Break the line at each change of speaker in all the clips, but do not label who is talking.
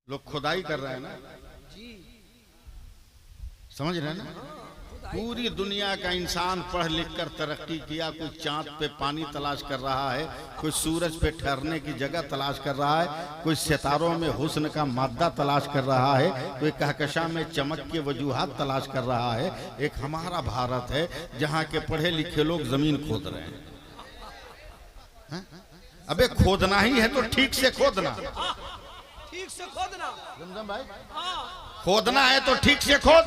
लोग खुदाई कर रहे हैं ना, समझ रहे हैं ना। पूरी दुनिया का इंसान पढ़ लिख कर तरक्की किया। कोई चांद पे पानी तलाश कर रहा है, कोई सूरज पे ठहरने की जगह तलाश कर रहा है, कोई सितारों में हुस्न का मादा तलाश कर रहा है, कोई कहकशा में चमक के वजूहात तलाश कर रहा है। एक हमारा भारत है जहाँ के पढ़े लिखे लोग जमीन खोद रहे हैं। अबे खोदना ही है तो ठीक से खोदना,
ठीक से खोदना
जमजम भाई। खोदना है तो ठीक से खोद।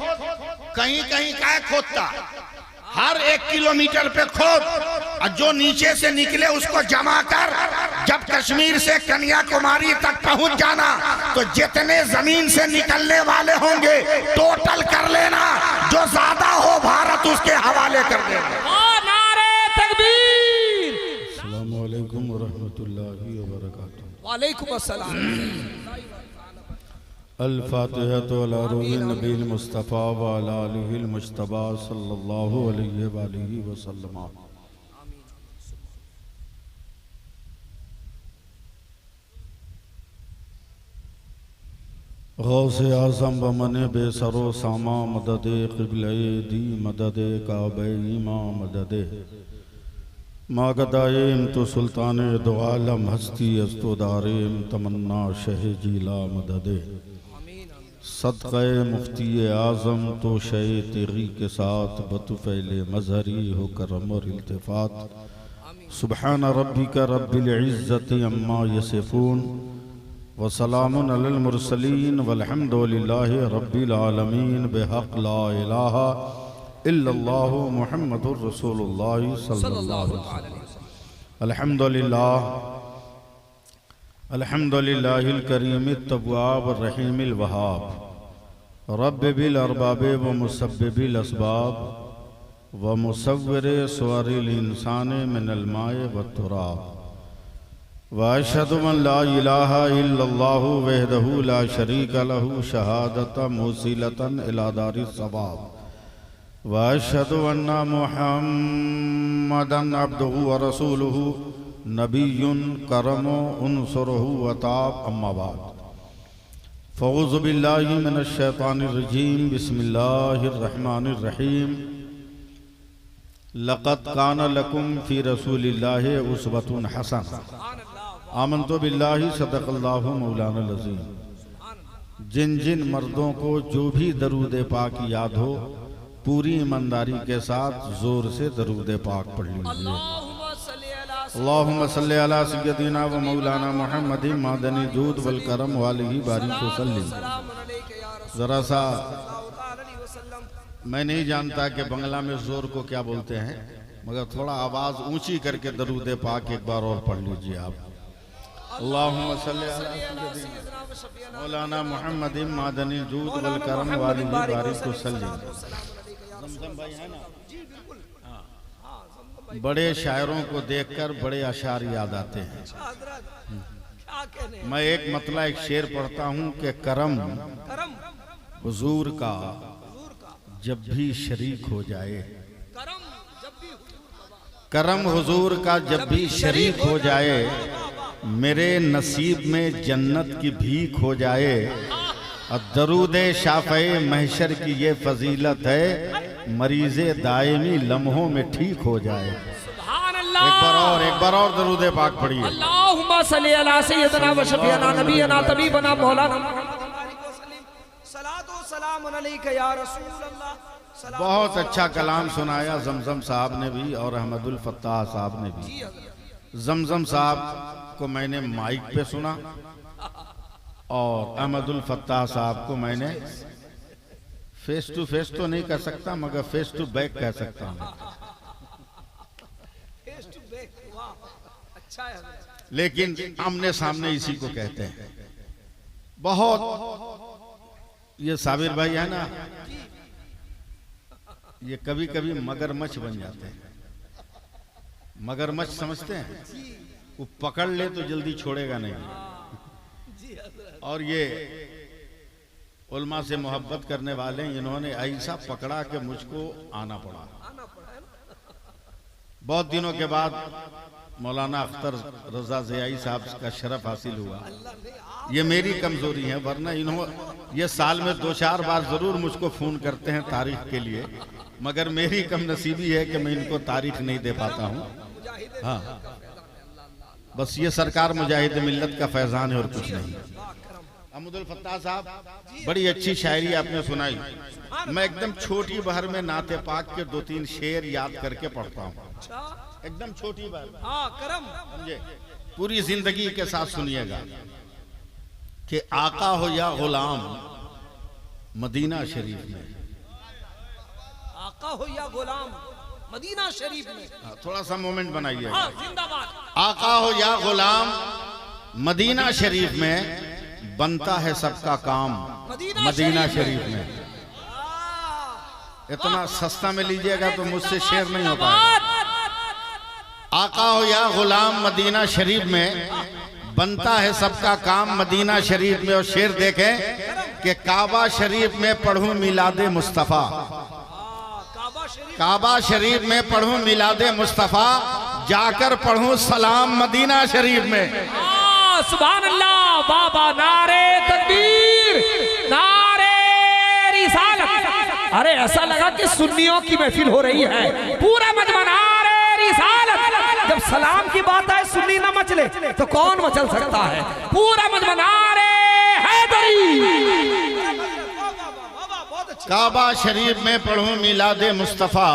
कहीं कहीं क्या खोदता, हर 1 किलोमीटर पे खोद, और जो नीचे से निकले उसको जमा कर। जब कश्मीर से कन्याकुमारी तक पहुंच जाना तो जितने जमीन से निकलने वाले होंगे टोटल कर लेना, जो ज्यादा हो भारत उसके हवाले कर देना।
नारे तकबीर।
अस्सलाम वालेकुम व रहमतुल्लाहि व बरकातुहू।
वालेकुम अस्सलाम।
अल-फातिहा तो अला रूहिल नबील मुस्तफ़ा व अला आलिहिल मुज्तबा सल्लल्लाहु अलैहि व आलिहि वसल्लम। गौसे आज़म व मने बेसरो सामा मददे क़िबले दी मददे काबे ईमा मददे मागदायम तो सुल्तान दो आलम हस्ती अस्तोदारेम तमन्ना शह जीला मददे सदक़े मुफ्ती आज़म तो शे तेगी के साथ बतुफ़ैले मज़हरी हो करम और इल्तिफ़ात। सुबहान रब्बिका रब्बिल इज़्ज़ति अम्मा यसिफ़ून व सलामुन अलल मुरसलीन वल्हम्दुलिल्लाहि रब्बिल आलमीन बिहक़ ला इलाहा इल्लल्लाहु मुहम्मदुर रसूलुल्लाह सल्लल्लाहु अलैहि वसल्लम। अल्हम्दुलिल्लाह अल्हम्दुलिल्लाहिल करीमित तव्वाब रहीमिल वहाब रब्ब बिल अरबाब व मुसब्बिबिल असबाब व मुसव्विर सुवरिल इंसान मिनल माए व तुराब व अशहदु अन ला इलाहा इल्लल्लाहु वहदहु ला शरीका लहु शहादतन मुसिलतन इला दारिस सवाब व अशहदु अन्ना मुहम्मदन अब्दुहु व रसूलुहु नबीयुन करमो उनसुरहु वताब। अम्मा बाद फ़ऊज़ु बिल्लाहि मिनश शैतानिर रजीम। बिस्मिल्लाहिर रहमानिर रहीम। लक़द कान लकुम फ़ी रसूलिल्लाहि उस्वतुन हसना। आमन्तु बिल्लाहि सदक़ल्लाहु मौलाना अज़ीम। जिन जिन मर्दों को जो भी दरूद पाक याद हो, पूरी ईमानदारी के साथ जोर से दरूद पाक पढ़ लीजिए। अल्लाहुम्मा सल्ली अला सय्यदिना व मौलाना मुहम्मदिन मादनी जूद वल करम वालिही बारिक वसल्लिम। जरा सा मैं नहीं जानता कि बंगला में जोर को क्या बोलते हैं, मगर थोड़ा आवाज ऊंची करके दरूद पाक एक बार और पढ़ लीजिए आप। अल्लाहुम्मा सल्ली अला सय्यदिना मौलाना मुहम्मदिन मादनी जूद वल करम वालिही बारिक वसल्लिम। जमजम भाई है ना, बड़े शायरों को देखकर बड़े अशार याद आते हैं। मैं एक मतला एक शेर पढ़ता हूँ कि करम हुजूर का जब भी शरीक हो जाए, करम हुजूर का जब भी शरीक हो जाए, मेरे नसीब में जन्नत की भीख हो जाए। और दरूदे शाफ़े महशर की ये फजीलत है, मरीज़े दायमी लम्हों में ठीक हो जाए। एक बार और दरूदे पाक पढ़िए।
अल्लाहुम्मा सल्ली अला सय्यदना व शफीअना नबीना तबीबना मौलाना सलातो सलाम अलैका या रसूल अल्लाह।
बहुत अच्छा कलाम सुनाया जमजम साहब ने भी और अहमदुल फत्ताह साहब ने भी। जमजम साहब को मैंने माइक पे सुना और अहमदुल फत्ताह साहब को मैंने फेस टू फेस तो नहीं कह सकता, मगर फेस टू बैक कह सकता हूँ। लेकिन आमने सामने इसी को कहते हैं। बहुत ये साबिर भाई है ना, ये कभी कभी मगरमच्छ बन जाते हैं। मगरमच्छ समझते हैं, वो पकड़ ले तो जल्दी छोड़ेगा नहीं। और ये उल्मा से मोहब्बत करने वाले, इन्होंने ऐसा पकड़ा कि मुझको आना पड़ा। बहुत दिनों के बाद मौलाना अख्तर रजा ज़ियाई साहब का शरफ हासिल हुआ। ये मेरी कमजोरी है, वरना ये साल में 2-4 बार जरूर मुझको फोन करते हैं तारीख के लिए, मगर मेरी कम नसीबी है कि मैं इनको तारीख नहीं दे पाता हूँ। हाँ, बस ये सरकार मुजाहिद मिल्लत का फैजान है और कुछ नहीं। अहमदुल फत्ताह साहब, बड़ी अच्छी शायरी आपने सुनाई। मैं एकदम छोटी बहर में नाते पाक के 2-3 शेर याद करके पढ़ता हूँ, एकदम छोटी बहर। समझे? पूरी जिंदगी के साथ सुनिएगा कि आका हो या गुलाम मदीना शरीफ में,
आका हो या गुलाम मदीना शरीफ में।
थोड़ा सा मोमेंट बनाइए।
जिंदाबाद।
आका हो या गुलाम मदीना शरीफ में, बनता है सबका काम मदीना शरीफ में। इतना सस्ता में लीजिएगा तो मुझसे शेर नहीं हो पाएगा। आका हो या गुलाम मदीना शरीफ में, बनता है सबका काम मदीना शरीफ में। और शेर देखें कि काबा शरीफ में पढ़ूं मिलादे मुस्तफा, काबा शरीफ में पढ़ूं मिलादे मुस्तफा, जाकर पढ़ूं सलाम मदीना शरीफ में।
सुभान अल्लाह। बाबा नारे तकबीर, नारे रिसालत। अरे ऐसा लगा कि सुन्नियों की महफिल हो रही है। पूरा मजमा नारे रिसालत। जब सलाम की बात आए सुन्नी ना मचले तो कौन मचल सकता है? पूरा मजमा नारे हैदरी।
काबा शरीफ में पढ़ूं मिलादे मुस्तफा,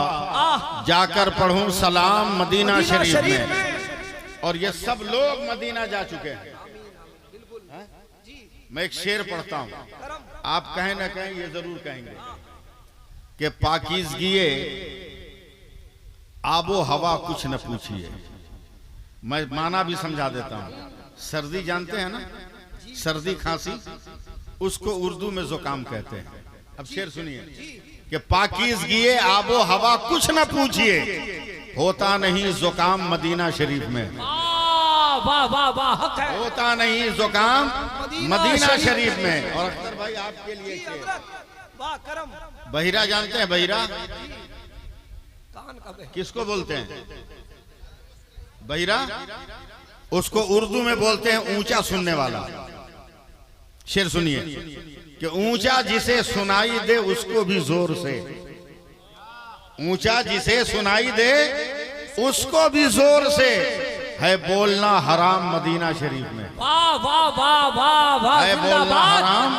जाकर पढ़ूं सलाम मदीना शरीफ में। और ये सब लोग मदीना जा चुके हैं। मैं एक शेर पढ़ता हूं, आप कहें ना कहें ये जरूर कहेंगे कि पाकीज़गी आबो हवा कुछ न पूछिए। मैं माना भी समझा देता हूं। सर्दी जानते हैं ना, सर्दी खांसी, उसको उर्दू में जुकाम कहते हैं। अब शेर सुनिए कि पाकीज़गी आबो हवा कुछ न पूछिए, होता नहीं जुकाम मदीना शरीफ में।
वाह वाह वाह,
होता नहीं जुकाम मदीना शरीफ में। और अख्तर भाई आपके लिए बहिरा जानते हैं? बहिरा किसको बोलते हैं? बहिरा उसको उर्दू में बोलते हैं ऊंचा सुनने वाला। शेर सुनिए कि ऊंचा जिसे सुनाई दे उसको भी जोर से, ऊंचा जिसे सुनाई दे उसको भी जोर से, है बोलना हराम मदीना शरीफ में।
वाह वाह वाह वाह वाह,
है बोलना हराम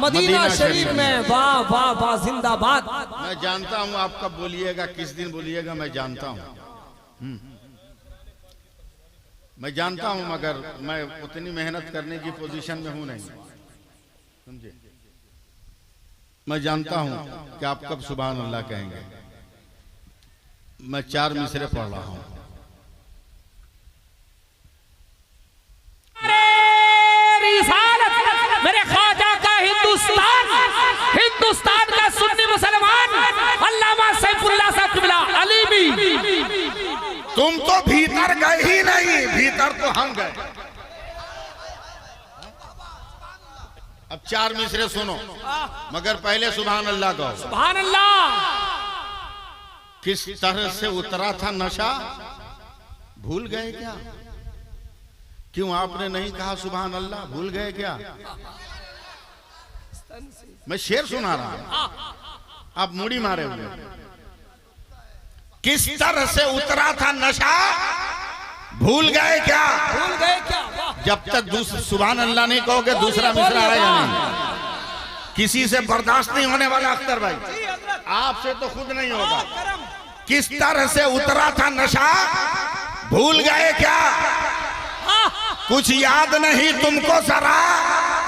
मदीना शरीफ में। वाह वाह वाह, जिंदाबाद।
मैं जानता हूं आप कब बोलिएगा, किस दिन बोलिएगा, मैं जानता हूं। मैं जानता हूं, मगर मैं उतनी मेहनत करने की पोजीशन में हूं नहीं, समझे? मैं जानता हूं कि आप कब सुभान अल्लाह कहेंगे। मैं 4 मिसरे पढ़ रहा हूं।
मेरे ख्वाजा का हिंदुस्तान, हिंदुस्तान का सुन्नी मुसलमान अल्लामा सैफुल्लाह साहब क़िबला अली भी।
तुम तो भीतर गए ही नहीं, भीतर तो हम गए। अब 4 मिसरे सुनो, मगर पहले सुभान अल्लाह कहो।
सुभान अल्लाह।
किस तरह से उतरा था नशा, भूल गए क्या? क्यों आपने नहीं कहा सुभान अल्लाह, भूल गए क्या? मैं शेर सुना रहा हूं, आप मुड़ी मारे हुए। किस तरह से उतरा था नशा, भूल गए क्या?
भूल गए क्या?
जब तक सुभान अल्लाह नहीं कहोगे दूसरा मिसरा आएगा नहीं। किसी से बर्दाश्त नहीं होने वाला अख्तर भाई, आपसे तो खुद नहीं होगा। किस तरह से उतरा था नशा, भूल गए क्या? कुछ याद नहीं तुमको जरा,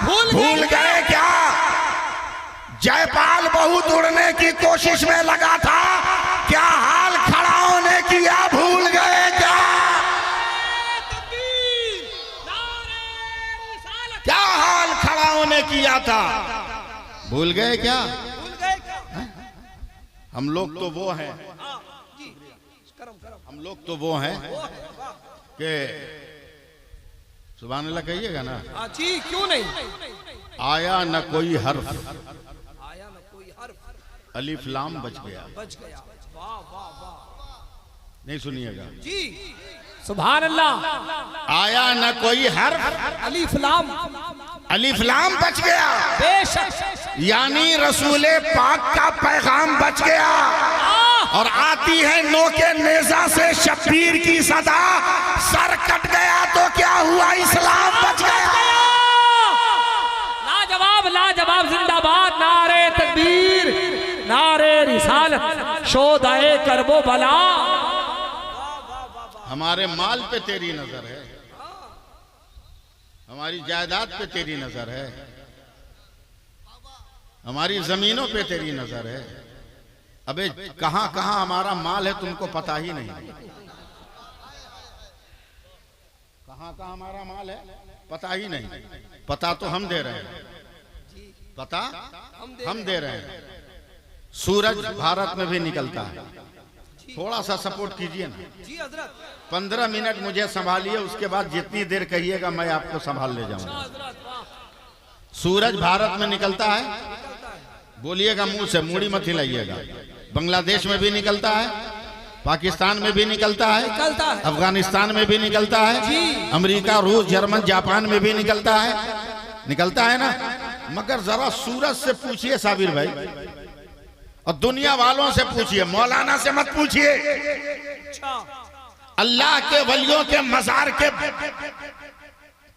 भूल गए क्या? जयपाल बहुत उड़ने की कोशिश में लगा था, क्या हाल खड़ा होने किया, भूल गए क्या? क्या हाल खड़ा होने किया था, भूल गए क्या? हम लोग तो वो हैं, हम लोग तो वो हैं कि सुभान अल्लाह कहिएगा ना
जी, क्यों नहीं?
आया न कोई हर्फ,
आया न कोई हर्फ,
अलिफ लाम बच गया।
बच गया। वाह वाह वाह।
नहीं सुनिएगा
जी, सुभान अल्लाह।
आया न कोई हर्फ,
अलिफ लाम,
अलिफ लाम बच गया,
बेशक
यानी रसूले पाक का पैगाम बच गया। और आती है नो के नेजा से शब्बीर की सदा, सर कट गया तो क्या हुआ, इस्लाम बच गया।
लाजवाब लाजवाब, जिंदाबाद, नारे तकबीर, नारे रिसालत, शोदाए करबो बला।
हमारे माल पे तेरी नजर है, हमारी जायदाद पे तेरी नजर है, हमारी जमीनों पे तेरी नजर है। अबे कहां कहां हमारा माल है तुमको पता ही नहीं, कहां कहां हमारा माल है पता ही नहीं। पता तो हम दे रहे हैं, पता हम दे रहे हैं। सूरज भारत में भी निकलता है, थोड़ा सा सपोर्ट कीजिए ना
जी हजरत।
15 मिनट मुझे संभालिए, उसके बाद जितनी देर कहिएगा मैं आपको संभाल ले जाऊंगा। सूरज भारत में निकलता है, बोलिएगा मुंह से, मूड़ी मत हिलाइएगा। बांग्लादेश में भी निकलता है, पाकिस्तान में भी निकलता है, अफगानिस्तान में भी निकलता है, अमेरिका, रूस, जर्मन, जापान में भी निकलता है ना। मगर जरा सूरज से पूछिए साबिर भाई, और दुनिया वालों से पूछिए, मौलाना से मत पूछिए, अल्लाह के वलियों के मजार के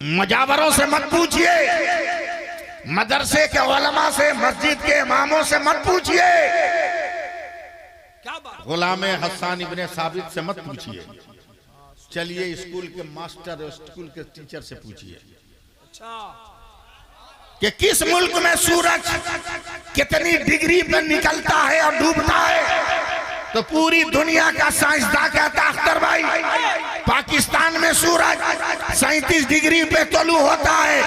मजावरों से मत पूछिए, मदरसे के उलमा से, मस्जिद के इमामों से मत पूछिए, गुलामे हसन इब्ने साबित से मत पूछिए। चलिए स्कूल के मास्टर और स्कूल के टीचर से पूछिए कि किस मुल्क में सूरज कितनी डिग्री पे निकलता है और डूबता है। तो पूरी दुनिया का साइंसदान कहता है अख्तर भाई, पाकिस्तान में सूरज 37 डिग्री पे तलू होता है,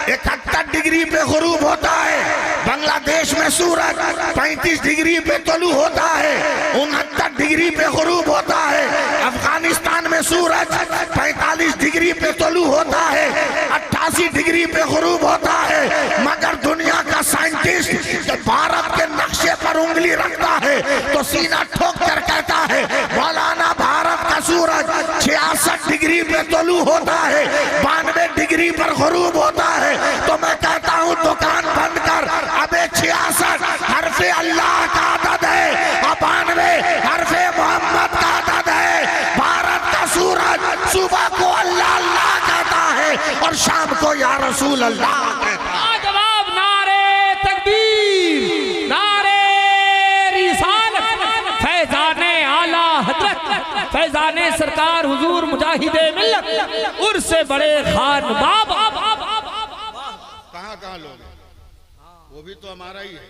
71 डिग्री पे गुरूब होता है। बांग्लादेश में सूरज 35 डिग्री पे तलू होता है, 69 डिग्री पे गुरूब होता है। अफगानिस्तान में सूरज 45 डिग्री पे तलू होता है, 88 डिग्री पे गुरूब होता है। मगर दुनिया का साइंटिस्ट जब भारत के नक्शे पर उंगली रखता है तो सीना ठोक कर कहता है, मौलाना भारत का सूरज 66 डिग्री पे तलू होता है, 92 डिग्री पर गुरूब होता है। तो मैं कहता हूँ दुकान बंद कर, अबे 66 हरफे अल्लाह का आदद है और 92 हरफे मोहम्मद का आदद है। भारत का सूरज सुबह को अल्लाह अल्लाह कहता है और शाम को या रसूल अल्लाह कहता है।
फैजाने सरकार हुजूर मुजाहिदे मिल्लत उर्से बड़े खान बाबा।
कहाँ कहाँ लोग हैं, वो भी तो हमारा ही है।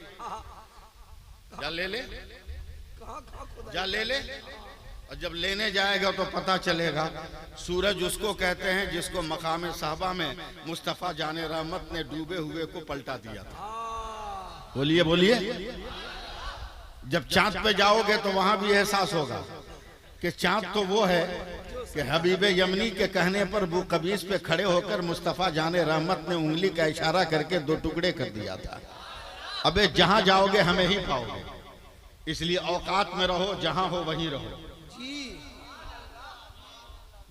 जा ले ले, जा ले ले, और जब लेने जाएगा तो पता चलेगा। सूरज उसको कहते हैं जिसको मकाम साहबा में मुस्तफ़ा जाने रहमत ने डूबे हुए को पलटा दिया था। बोलिए बोलिए। जब चांद पे जाओगे तो वहां भी एहसास होगा कि चांद तो वो है कि हबीबे यमनी के कहने पर वो कबीस पे खड़े होकर मुस्तफ़ा जाने रहमत ने उंगली का इशारा करके 2 टुकड़े कर दिया था। अबे जहां जाओगे हमें ही पाओगे, इसलिए औकात में रहो, जहां हो वहीं रहो,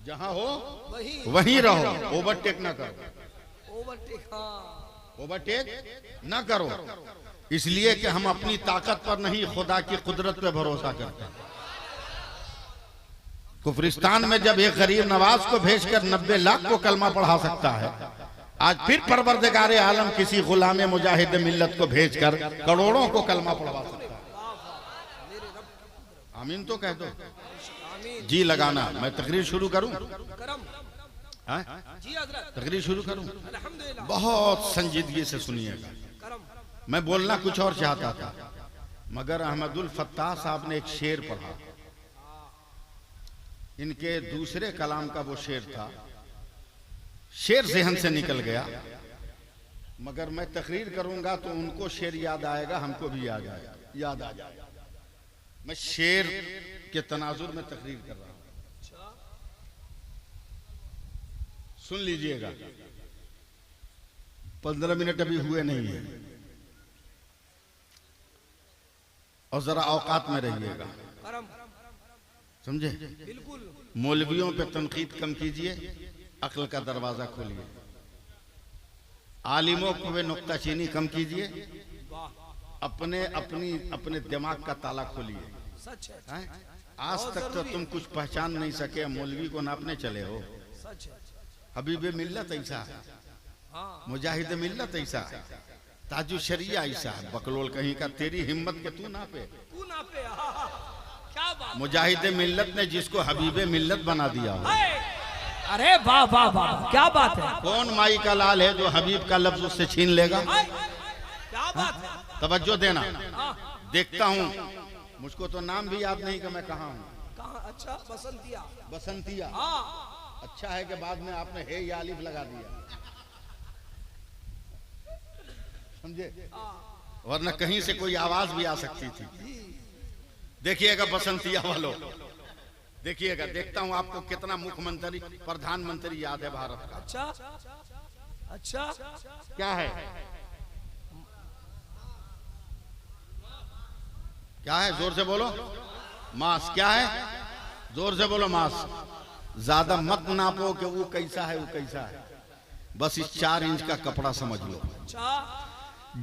जहां हो वहीं रहो, ओवरटेक ना करो, ओवरटेक ना करो। इसलिए कि हम अपनी ताकत पर नहीं, खुदा की कुदरत पे भरोसा करते हैं। कुफरिस्तान में जब एक गरीब नवाज को भेजकर 90 लाख को कलमा पढ़ा सकता है, आज फिर परवरदिगारे आलम किसी गुलामे मुजाहिद मिल्लत को भेजकर करोड़ों को कलमा पढ़वा सकता है। आमीन तो कह दो, जी लगाना। मैं तकरीर शुरू करूं, तकरीर शुरू करूं, बहुत संजीदगी से सुनिएगा। मैं बोलना कुछ और चाहता था, मगर अहमदुल फत्ताह साहब ने एक शेर पढ़ा, इनके दूसरे कलाम का वो शेर था, शेर ज़हन से निकल गया। मगर मैं तकरीर करूंगा तो उनको शेर याद आएगा, हमको भी याद आ जाएगा। मैं शेर के तनाजुर में तकरीर कर रहा हूं, सुन लीजिएगा। 15 मिनट अभी हुए नहीं है और जरा औकात में रहिएगा। समझे? मौलवियों पे तनकीद कम कीजिए, अक्ल का दरवाजा खोलिए। आलिमों को वे नुक्ताचीनी कम कीजिए, अपने दिमाग का ताला खोलिए।
सच है।
आज तक तो तुम कुछ पहचान नहीं सके, मौलवी को नापने चले हो। हबीबे मिल्लत ऐसा है, मुजाहिद मिल्लत ऐसा है, ताजु शरिया ऐसा है, बकलोल कहीं का, तेरी हिम्मत के तू नापे।
क्या बात।
मुजाहिद मिल्लत ने जिसको हबीबे मिल्लत बना दिया हो।
अरे वाह वाह वाह, क्या बात है।
कौन माई का लाल है जो हबीब का लफ्ज उससे छीन लेगा?
क्या बात है।
तवज्जो देना। देखता हूँ, मुझको तो नाम भी याद नहीं कि मैं कहाँ हूँ।
अच्छा, बसंतिया।
बसंतिया। अच्छा है कि बाद में आपने हे या अलिफ लगा दिया, समझे? वरना कहीं से कोई आवाज भी आ सकती थी। देखिएगा बसंतिया वालों, देखिएगा, देखता हूं आपको कितना मुख्यमंत्री प्रधानमंत्री याद है भारत का।
अच्छा अच्छा,
क्या है, क्या है? जोर से बोलो। मास। क्या है? जोर से बोलो। मास। ज्यादा मत नापो कि वो कैसा है, वो कैसा है, बस इस 4 इंच का कपड़ा समझ लो।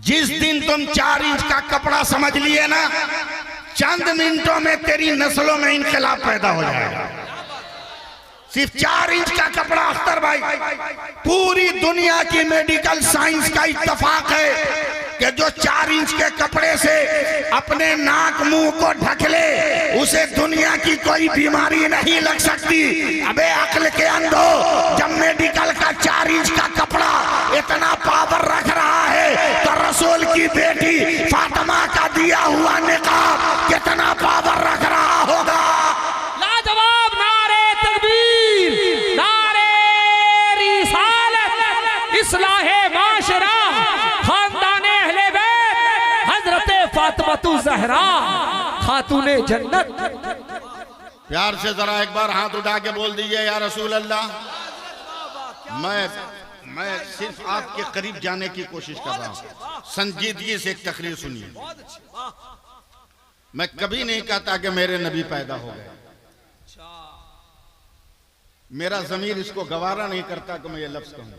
जिस दिन तुम 4 इंच का कपड़ा समझ लिए ना, चंद मिनटों में तेरी नस्लों में इनकलाब पैदा हो जाएगा। सिर्फ 4 इंच का कपड़ा। अख्तर भाई, पूरी दुनिया की मेडिकल साइंस का इत्तफाक है कि जो 4 इंच के कपड़े से अपने नाक मुंह को ढक ले, उसे दुनिया की कोई बीमारी नहीं लग सकती। अबे अक्ल के अंधो, जब मेडिकल का 4 इंच का कपड़ा इतना पावर रख रहा है, तो रसूल की बेटी फातिमा का दिया हुआ निकाब कितना पावर रख रहा होगा।
लाजवाब। नारे तकबीर, नारे रिसालत, इस्लाहे माशरा, खानदाने अहले बैत, हजरत फातिमा ज़हरा खातूने जन्नत।
प्यार से जरा एक बार हाथ उठा के बोल दीजिए या रसूल अल्लाह। मैं सिर्फ आपके करीब जाने की कोशिश कर रहा हूँ। संजीदगी से एक तकरीर सुनिए। मैं कभी नहीं कहता कि मेरे नबी पैदा हो गए, मेरा जमीर इसको गवारा नहीं करता कि मैं ये लफ्ज कहूं।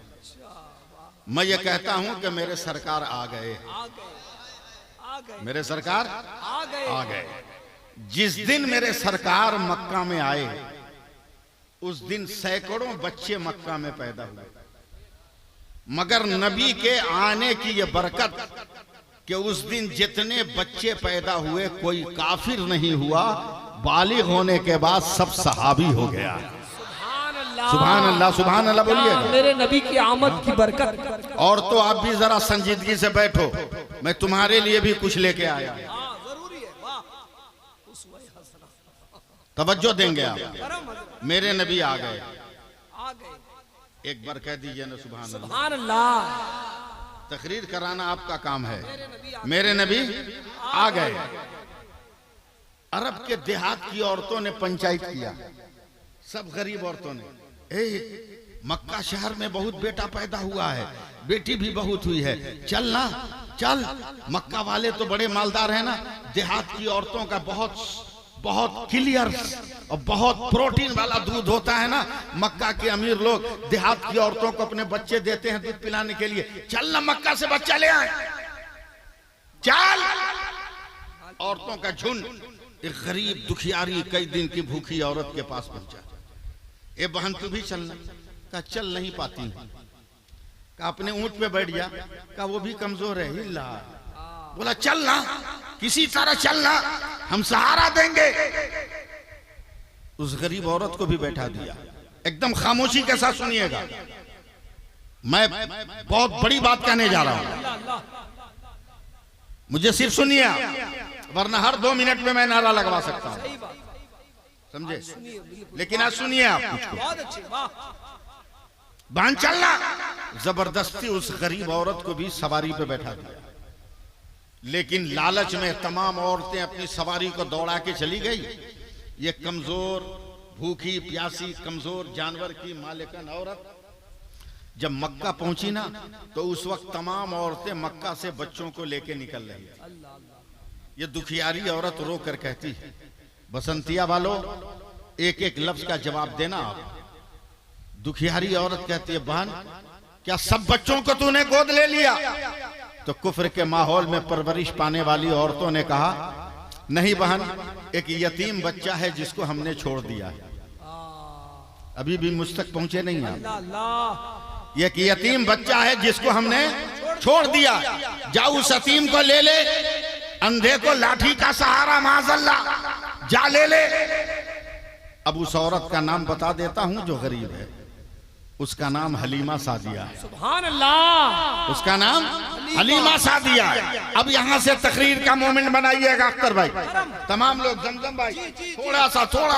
मैं ये कहता हूं कि मेरे सरकार आ गए, मेरे सरकार आ गए। जिस दिन मेरे सरकार मक्का में आए, उस दिन सैकड़ों बच्चे मक्का में पैदा हुए, मगर नबी के आने की ये बरकत कि उस दिन जितने बच्चे पैदा हुए कोई काफिर नहीं हुआ, बालिग होने के बाद सब सहाबी हो गया। सुभान अल्लाह, सुभान अल्लाह बोलिए।
मेरे नबी की आमद की बरकत।
और तो आप भी जरा संजीदगी से बैठो, मैं तुम्हारे लिए भी कुछ लेके आया। तवज्जो देंगे आप। मेरे नबी आ गए। एक बार कह दीजिए ना सुभान अल्लाह। तकरीर कराना आपका काम है। मेरे नबी आ गए। अरब के देहात की औरतों ने पंचायत किया, सब गरीब औरतों ने, मक्का शहर में बहुत बेटा पैदा हुआ है, बेटी भी बहुत हुई है, चल ना चल। मक्का वाले तो बड़े मालदार हैं ना, देहात की औरतों का बहुत क्लियर और बहुत प्रोटीन वाला दूध होता है ना, मक्का के अमीर लोग देहात की औरतों को अपने बच्चे देते हैं दूध पिलाने के लिए। चल ना मक्का से बच्चा ले आए, चल। औरतों का झुंड एक गरीब दुखियारी कई दिन की भूखी औरत के पास पहुंचा। ए बहन तू भी चलना। कहा चल नहीं पाती। कहा अपने ऊंट पे बैठ जा। कहा वो भी कमजोर है। हिला। बोला चलना, किसी तरह चलना, हम सहारा देंगे। उस गरीब औरत को भी बैठा दिया। एकदम खामोशी के साथ सुनिएगा, मैं बहुत बड़ी बात कहने जा रहा हूं, मुझे सिर्फ सुनिए, वरना हर 2 मिनट में मैं नारा लगवा सकता हूं, समझे? लेकिन आज सुनिए आप मुझको। बांध चलना। जबरदस्ती उस गरीब औरत को भी सवारी पे बैठा दिया, लेकिन लालच में तमाम औरतें अपनी सवारी को दौड़ा के चली गई। ये कमजोर, भूखी प्यासी, कमजोर जानवर की मालिकन औरत जब मक्का पहुंची ना, तो उस वक्त तमाम औरतें मक्का से बच्चों को लेके निकल रही है। ये दुखियारी औरत रो कर कहती है, बसंतिया वालों एक एक लफ्ज का जवाब देना आप। दुखियारी औरत कहती है, बहन क्या सब बच्चों को तूने गोद ले लिया? तो कुफ्र के माहौल में परवरिश पाने वाली औरतों ने कहा, नहीं बहन, एक यतीम बच्चा है जिसको हमने छोड़ दिया है। अभी भी मुझ तक पहुंचे नहीं आप। एक यतीम बच्चा है जिसको हमने छोड़ दिया, जाओ उस यतीम को ले ले, अंधे को लाठी का सहारा माज़अल्लाह जा ले ले। अब उस औरत का नाम बता देता हूं जो गरीब है, उसका नाम हलीमा सादिया है।
सुभान अल्लाह,
उसका नाम हलीमा सादिया है। अब यहां से तकरीर का मोमेंट बनाइएगा अख्तर भाई, तमाम लोग, जमजम भाई थोड़ा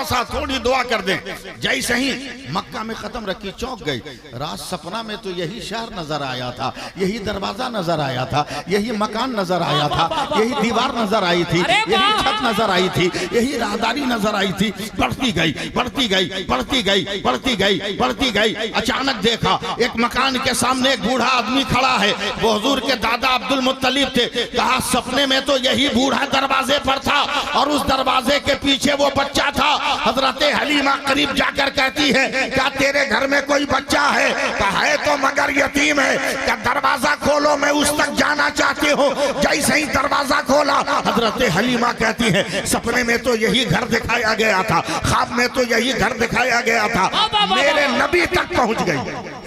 सा थोड़ी दुआ कर दें। जैसे ही मक्का में कदम रखी चौंक गई। रात सपना में तो यही शहर नजर आया था, यही दरवाजा नजर आया था, यही मकान नजर आया था, यही दीवार नजर आई थी, यही छत नजर आई थी, यही राहदारी नजर आई थी। बढ़ती गई बढ़ती गई बढ़ती गई बढ़ती गई बढ़ती गई। अचानक देखा एक मकान के सामने एक बूढ़ा आदमी खड़ा है। वो हुजूर के दादा अब्दुल मुत्तलिब थे। कहा सपने में तो यही बूढ़ा दरवाजे पर था और उस दरवाजे के पीछे वो बच्चा था। हजरत हलीमा करीब जाकर कहती है, क्या तेरे घर में कोई बच्चा है? कहा है तो मगर यतीम है। क्या दरवाजा खोलो, मैं उस तक जाना चाहती हूँ। जैसे ही दरवाजा खोला, हजरत हलीमा कहती है, सपने में तो यही घर दिखाया गया था, ख्वाब में तो यही घर दिखाया गया था, मेरे नबी तक पहुंच गई।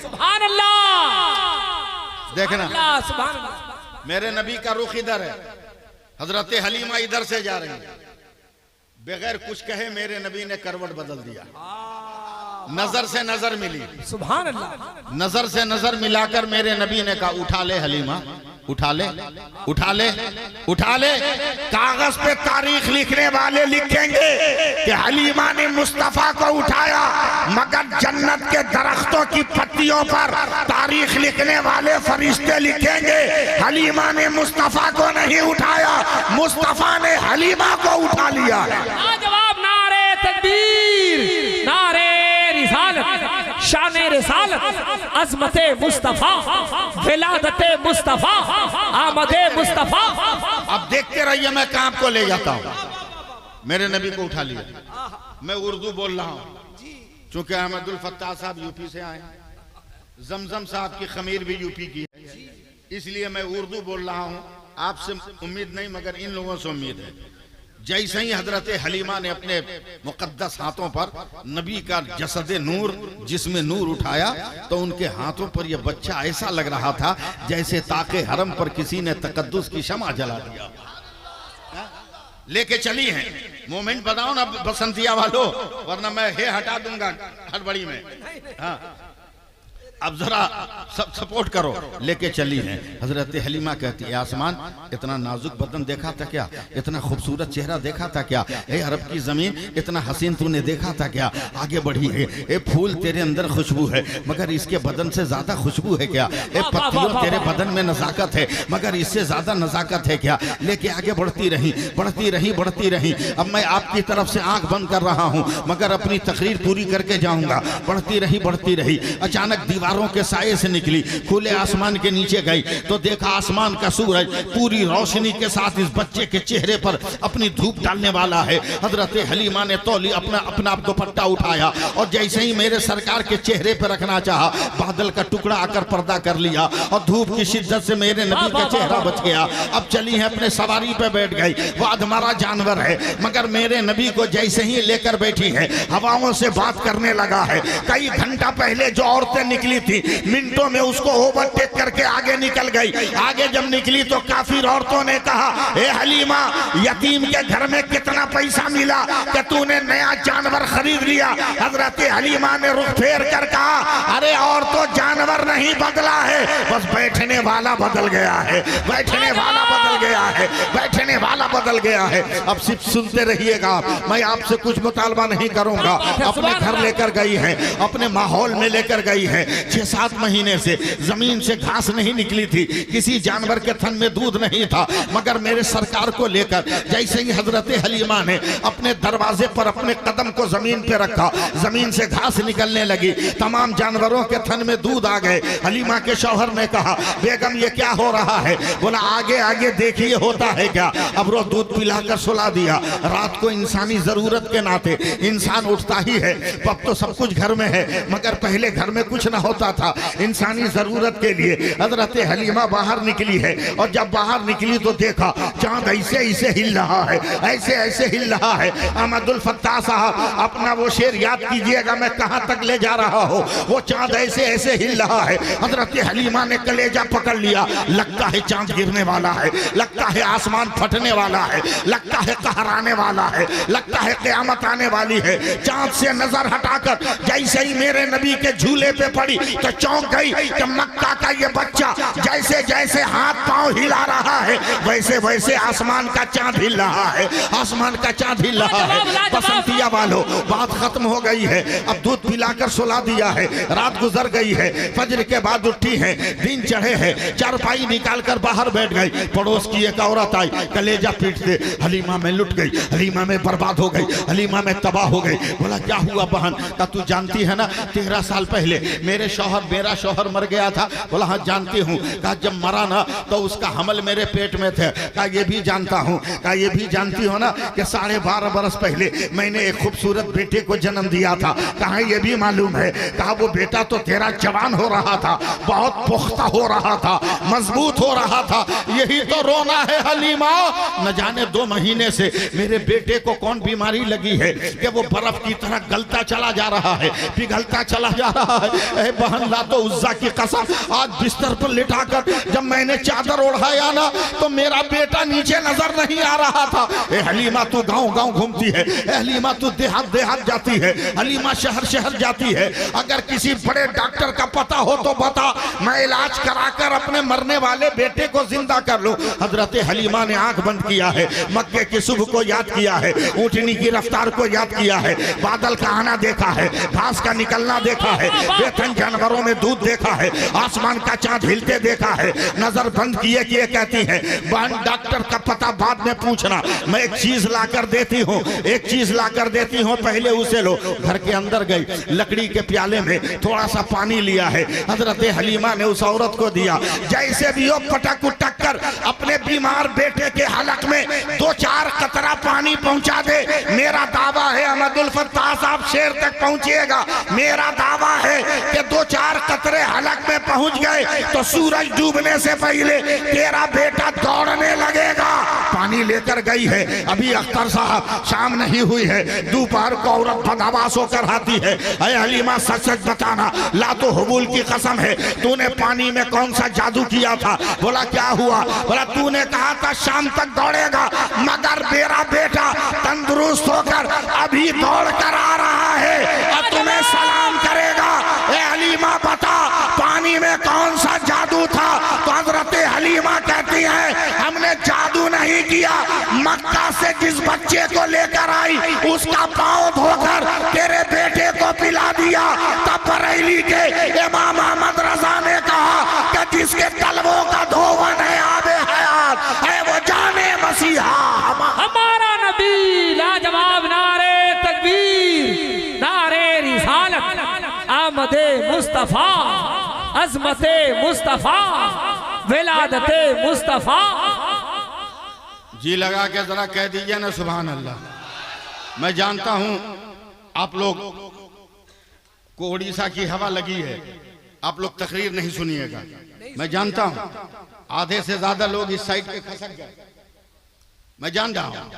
सुभान अल्लाह,
देखना
सुभान अल्लाह,
मेरे नबी का रुख इधर है, हजरत हलीमा इधर से जा रही है। बगैर कुछ कहे मेरे नबी ने करवट बदल दिया। नजर से नजर मिली,
सुभान अल्लाह,
नजर से नजर मिलाकर मेरे नबी ने कहा, उठा ले हलीमा, उठा ले उठा ले उठा ले। कागज पे तारीख लिखने वाले लिखेंगे कि हलीमा ने मुस्तफा को उठाया, मगर जन्नत के दरख्तों की पत्तियों पर तारीख लिखने वाले फरिश्ते लिखेंगे, हलीमा ने मुस्तफा को नहीं उठाया, मुस्तफा ने हलीमा को उठा लिया।
जवाब नारे तकबीर, नारे रिसालत, शाने रिसालत, अज़मते मुस्तफा, विलादते मुस्तफा, आमदे मुस्तफा।
अब देखते रहिए, मैं काम को ले जाता हूँ। मेरे नबी को उठा लिया। मैं उर्दू बोल रहा हूँ चूंकि अहमदुल फत्ताह साहब यूपी से आए, जमजम साहब की खमीर भी यूपी की है, इसलिए मैं उर्दू बोल रहा हूँ। आपसे उम्मीद नहीं मगर इन लोगों से उम्मीद है। जैसे ही हजरत हलीमा ने अपने मुकद्दस हाथों पर नबी का जसद नूर, जिसमें नूर उठाया, तो उनके हाथों पर यह बच्चा ऐसा लग रहा था जैसे ताके हरम पर किसी ने तकद्दुस की शमा जला दिया। लेके चली हैं, मोमेंट बताओ ना बसंतिया वालों, वरना मैं हे हटा दूंगा हड़बड़ी में। हाँ, अब जरा सब सपोर्ट करो। लेके चली हैं। हजरत हलीमा कहती है, आसमान इतना नाजुक बदन देखा था क्या? इतना खूबसूरत चेहरा देखा था क्या? ए अरब की जमीन इतना हसीन तूने देखा था क्या? आगे बढ़ी है। ए फूल तेरे अंदर खुशबू है मगर इसके बदन से ज्यादा खुशबू है क्या? ए पत्तियों तेरे बदन में नजाकत है मगर इससे ज्यादा नजाकत है क्या? लेके आगे बढ़ती रही बढ़ती रही बढ़ती रही। अब मैं आपकी तरफ से आंख बंद कर रहा हूँ मगर अपनी तकरीर पूरी करके जाऊंगा। बढ़ती रही बढ़ती रही। अचानक दीवारों के साये से निकली, खुले आसमान के नीचे गई तो देखा आसमान का सूरज पूरी रोशनी के साथ इस बच्चे के चेहरे पर अपनी धूप डालने वाला है। हजरत हलीमा ने तौली अपना दुपट्टा उठाया और जैसे ही मेरे सरकार के चेहरे पर रखना चाहा, बादल का टुकड़ा आकर पर्दा कर लिया और धूप की शिद्दत से मेरे नबी का चेहरा बच गया। अब चली है, अपने सवारी पे बैठ गई। वो अधमरा जानवर है मगर मेरे नबी को जैसे ही लेकर बैठी है, हवाओं से बात करने लगा है। कई घंटा पहले जो औरतें निकली थी, मिनटों में उसको ओवरटेक करके आगे निकल गई। आगे जब निकली तो काफिर औरतों ने कहा, ए हलीमा, यतीम के घर में कितना पैसा मिला कि तूने नया जानवर खरीद लिया? हजरत हलीमा ने रुख फेर कर कहा, अरे और तो जानवर नहीं बदला है, बस बैठने वाला बदल गया है, बैठने वाला बदल गया है, बैठने वाला बदल गया है। अब सिर्फ सुनते रहिएगा, मैं आपसे कुछ मुतालबा नहीं करूंगा। अपने घर लेकर गई है, अपने माहौल में लेकर गई है। 6-7 महीने से जमीन से घास नहीं निकली थी, किसी जानवर के थन में दूध नहीं था, मगर मेरे सरकार को लेकर जैसे ही हजरत हलीमा ने अपने दरवाजे पर अपने कदम को जमीन पे रखा, जमीन से घास निकलने लगी, तमाम जानवरों के थन में दूध आ गए। हलीमा के शौहर ने कहा, बेगम ये क्या हो रहा है? बोला आगे आगे देखिए होता है क्या। अब रो दूध पिलाकर सुला दिया। रात को इंसानी जरूरत के नाते इंसान उठता ही है, अब तो सब कुछ घर में है, मगर पहले घर में कुछ ना होता था। इंसानी जरूरत के लिए हजरत हलीमा बाहर निकली है, और जब बाहर निकली तो देखा चांद ऐसे ऐसे हिल रहा है, ऐसे ऐसे हिल रहा है। अहमदुल फत्ताह साहब अपना वो शेर याद कीजिएगा, मैं कहां तक ले जा रहा हूं। वो चांद ऐसे ऐसे हिल रहा है, हजरत हलीमा ने कलेजा पकड़ लिया। लगता है चांद गिरने वाला है, लगता है आसमान फटने वाला है, लगता है कहर आने वाला है, लगता है क़यामत आने वाली है। चांद से नजर हटाकर जैसे ही मेरे नबी के झूले पे पड़ी तो चौंक गई कि मक्का का ये बच्चा जैसे जैसे हाथ पांव हिला रहा है, वैसे वैसे आसमान का चांद हिल रहा है, आसमान का चांद हिल रहा है। बसंतिया वालों, बात खत्म हो गई है, अब दूध पिलाकर सुला दिया है, रात गुजर गई है, फजर के बाद उठी है, दिन चढ़े है, चारपाई निकाल कर बाहर बैठ गई। पड़ोस की एक औरत आई, कलेजा पीटते, हलीमा में लुट गई, हलीमा में बर्बाद हो गई, हलीमा में तबाह हो गई। बोला क्या हुआ बहन? का तू जानती है ना 13 साल पहले मेरा शौहर मर गया था। बोला हाँ जानती हूँ। कहा जब मरा ना तो उसका हमल मेरे पेट में थे। कहा ये भी जानता हूँ। कहा ये भी जानती हो ना कि 12.5 बरस पहले मैंने एक खूबसूरत बेटे को जन्म दिया था। कहा ये भी मालूम है। कहा वो बेटा तो तेरा जवान हो रहा था, बहुत पुख्ता हो रहा था, मजबूत हो रहा था, यही तो रोना है हलीमा। न जाने 2 महीने से मेरे बेटे को कौन बीमारी लगी है कि वो बर्फ की तरह गलता चला जा रहा है, पिघलता चला जा रहा है। बहन लातो उज्जा की कसम, आज बिस्तर पर लिटाकर जब मैंने चादर ओढ़ाया ना तो मेरा बेटा नीचे नजर नहीं आ रहा था। ए हलीमा तू गांव गांव घूमती है, हलीमा तू देहात देहात जाती है, हलीमा शहर शहर जाती है, अगर किसी बड़े डॉक्टर का पता हो तो बता, मैं इलाज कराकर अपने मरने वाले बेटे को जिंदा कर लूं। हजरत हलीमा ने आंख बंद किया है, मक्के की सुबह को याद किया है, ऊँटनी की रफ्तार को याद किया है, बादल का आना देखा है, घास का निकलना देखा है, बेथन जानवरों में दूध देखा है, आसमान का चांद हिलते देखा है। नजर बंद किए किए कहती है बहन डॉक्टर का पता बाद में पूछना, मैं एक चीज ला कर देती हूँ, एक चीज ला कर देती हूँ, पहले उसे लो। घर के अंदर गई, लकड़ी के प्याले में थोड़ा सा पानी लिया है, हजरत हलीमा ने उस औरत को दिया। जैसे भी वो पटक उटक कर अपने बीमार बेटे के हलक में 2-4 कतरा पानी पहुंचा दे, मेरा दावा है अहमदुल फत्ताह साहब शेर तक पहुंचिएगा, मेरा दावा है कि 2-4 कतरे हलक में पहुंच गए तो सूरज डूबने से पहले तेरा बेटा दौड़ने लगेगा। पानी लेकर गई है, अभी अख्तर साहब शाम नहीं हुई है, दोपहर को औरत बदहवास होकर आती है। अरे हलीमा सच सच बताना, लातो हुबुल की कसम है, तूने पानी में कौन सा जादू किया था? बोला क्या हुआ? बोला तूने कहा था शाम तक दौड़ेगा, मगर मेरा बेटा तंदुरुस्त होकर अभी दौड़ कर आ रहा है और तुम्हें सलाम करेगा। ए हलीमा बता पानी में कौन सा जादू था? तो हजरत हलीमा कहती है हमने जादू नहीं किया, मक्का से जिस बच्चे को लेकर आई उसका पांव धोकर तेरे बेटे को पिला दिया। तब बरेली के इमाम अहमद रजा ने कहा कि जिसके तलवों का धोवन है आबे हयात है वो जाने मसीहा
हमारा नबी। लाजवाब नारे तकबीर, नारे रिसालत, आमदे मुस्तफा, अजमते मुस्तफा, विलादते मुस्तफा।
जी लगा के जरा कह दीजिए ना सुभान अल्लाह। मैं जानता हूं आप लोग को उड़ीसा की हवा लगी है, आप लोग तकरीर नहीं सुनिएगा, मैं जानता हूं आधे से ज्यादा लोग इस साइड पे खसक गए, मैं जान रहा हूं,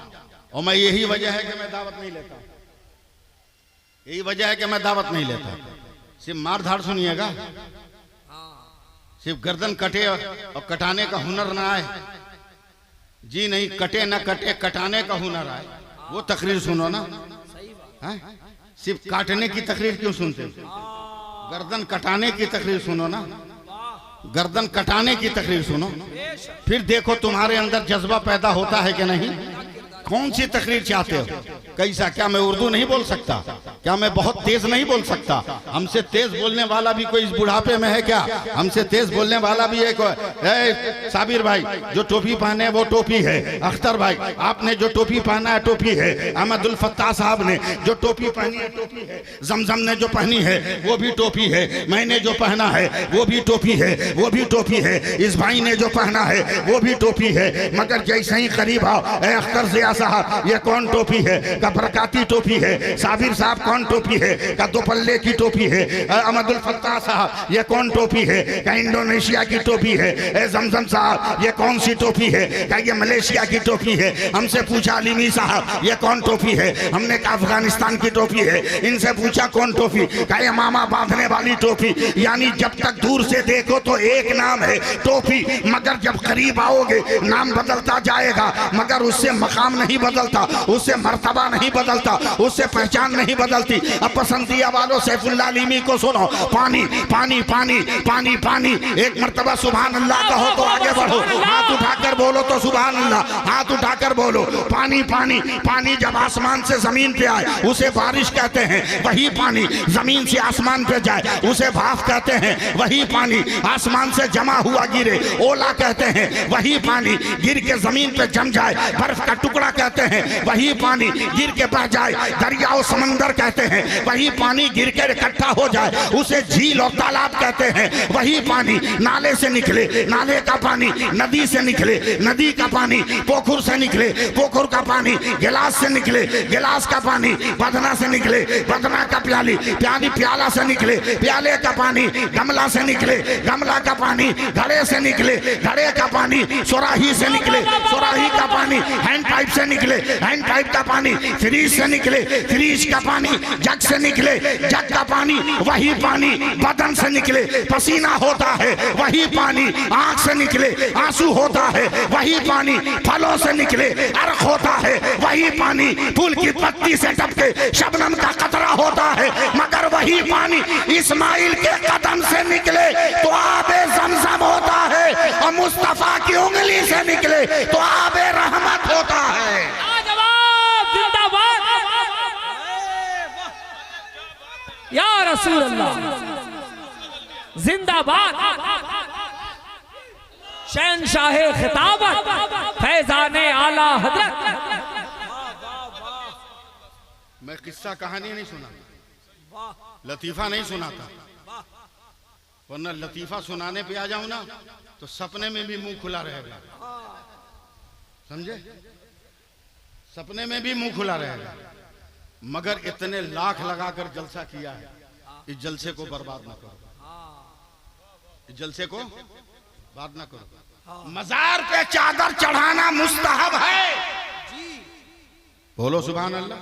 और मैं यही वजह है कि मैं दावत नहीं लेता, यही वजह है कि मैं दावत नहीं लेता। सिर्फ मार धाड़ सुनिएगा, सिर्फ गर्दन कटे और कटाने का हुनर ना आए, जी नहीं कटे ना कटे कटाने का हुनर आए, वो तकरीर सुनो ना। सिर्फ काटने की तकरीर क्यों सुनते हो? गर्दन कटाने की तकरीर सुनो ना, गर्दन कटाने की तकरीर सुनो, फिर देखो तुम्हारे अंदर जज्बा पैदा होता है कि नहीं। कौन सी तकरीर चाहते हो? कैसा? क्या मैं उर्दू नहीं बोल सकता? क्या मैं बहुत तेज नहीं बोल सकता? हमसे तेज बोलने वाला भी कोई इस बुढ़ापे में है क्या? हमसे तेज बोलने वाला भी एक साबिर भाई जो टोपी पहने वो टोपी है, अख्तर भाई आपने जो टोपी पहना है टोपी है, अहमदुल फत्ताह साहब ने जो टोपी पहनी है टोपी है, जमजम ने जो पहनी है वो भी टोपी है, मैंने जो पहना है वो भी टोपी है, वो भी टोपी है, इस भाई ने जो पहना है वो भी टोपी है। मगर जैसे ही करीब आओ, अख्तर जिया साहब ये कौन टोपी है? का बरकाती टोपी है। साबिर साहब कौन टोपी है? का दोपल्ले की टोपी है। अहमदुल फत्ताह साहब ये कौन टोपी है? का इंडोनेशिया की टोपी है। जमजम साहब ये कौन सी टोपी है? का ये मलेशिया की टोपी है। हमसे पूछा अलीमी साहब ये कौन टोपी है? हमने कहा अफगानिस्तान की टोपी है। इनसे पूछा कौन टोपी? का ये मामा बांधने वाली टोपी। यानी जब तक दूर से देखो तो एक नाम है टोपी, मगर जब करीब आओगे नाम बदलता जाएगा, मगर उससे मकाम नहीं बदलता, उससे मर्तबा नहीं बदलता, उससे पहचान नहीं बदलती। अब पसंदीदा वालों सैफुल्लाह अलीमी को सुनो, पानी पानी पानी पानी पानी, एक मर्तबा सुभान अल्लाह कहो तो आगे बढ़ो, हाथ उठाकर बोलो तो सुभान अल्लाह, हाथ उठाकर बोलो। पानी पानी पानी जब आसमान से जमीन पे आए उसे बारिश कहते हैं, वही पानी जमीन से आसमान पे जाए उसे भाप कहते हैं, वही पानी आसमान से जमा हुआ गिरे ओला कहते हैं, वही पानी गिर के जमीन पे जम जाए बर्फ का टुकड़ा कहते हैं, वही पानी गिर के बह जाए दरियाओ समंदर कहते हैं, वही पानी गिर के इकट्ठा हो जाए उसे झील और तालाब कहते हैं, वही पानी नाले से निकले नाले का पानी, नदी से निकले नदी का पानी, पोखर से निकले पोखर का पानी, गिलास से निकले गिलास का पानी, बदना से निकले बदना का प्याली प्याली प्याला से निकले प्याले का पानी, गमला से निकले गमला का पानी, घड़े से निकले घड़े का पानी, सुराही से निकले सुराही का पानी, हैंड पाइप से निकले हैंड पाइप का पानी, फ्रीज से निकले फ्रीज का पानी, जग से निकले जग का पानी, वही पानी बदन से निकले पसीना होता है, वही पानी आंख से निकले आंसू होता है, वही पानी फलों से निकले अर्क होता है, वही पानी फूल की पत्ती से टपके शबनम का कतरा होता है, मगर वही पानी इस्माइल के कदम से निकले तो आबे ज़मज़म होता है, और मुस्तफा की उंगली से निकले तो आबे रहमत होता है।
या रसूल अल्लाह जिंदाबाद, शहंशाहे खिताबत फैजाने आला हजरत।
मैं किस्सा कहानी नहीं सुना, लतीफा नहीं सुनाता, वरना लतीफा सुनाने पे आ जाऊं ना तो सपने में भी मुंह खुला रहेगा, समझे? सपने में भी मुंह खुला रहेगा, मगर इतने लाख लगाकर जलसा किया है, इस जलसे को बर्बाद ना करो, इस जलसे को बर्बाद ना करो। मजार पे चादर चढ़ाना मुस्तहब है, बोलो सुभान अल्लाह।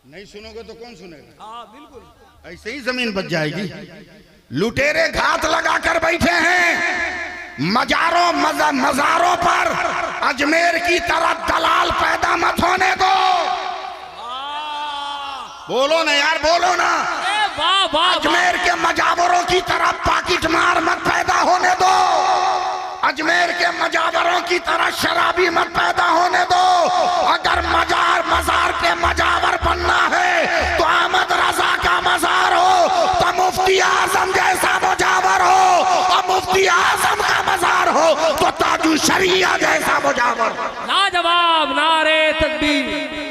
नहीं सुनोगे तो कौन सुनेगा? बिल्कुल ऐसे ही जमीन बच जाएगी। लुटेरे घात लगाकर बैठे हैं मजारों पर, अजमेर की तरफ दलाल पैदा मत होने दो। बोलो ना यार, बोलो ना। अजमेर के मजावरों की तरफ पाकिट मार मत पैदा होने दो, अजमेर के मजावरों की तरह शराबी मत पैदा होने दो। अगर मजार पे मजावर बनना है तो अहमद रजा का मजार हो, तो मुफ्ती आजम जैसा मुजावर हो, और मुफ्ती आजम का मजार हो तो ताजु शरिया जैसा मुजावर।
लाजवाब, नारे तकबीर।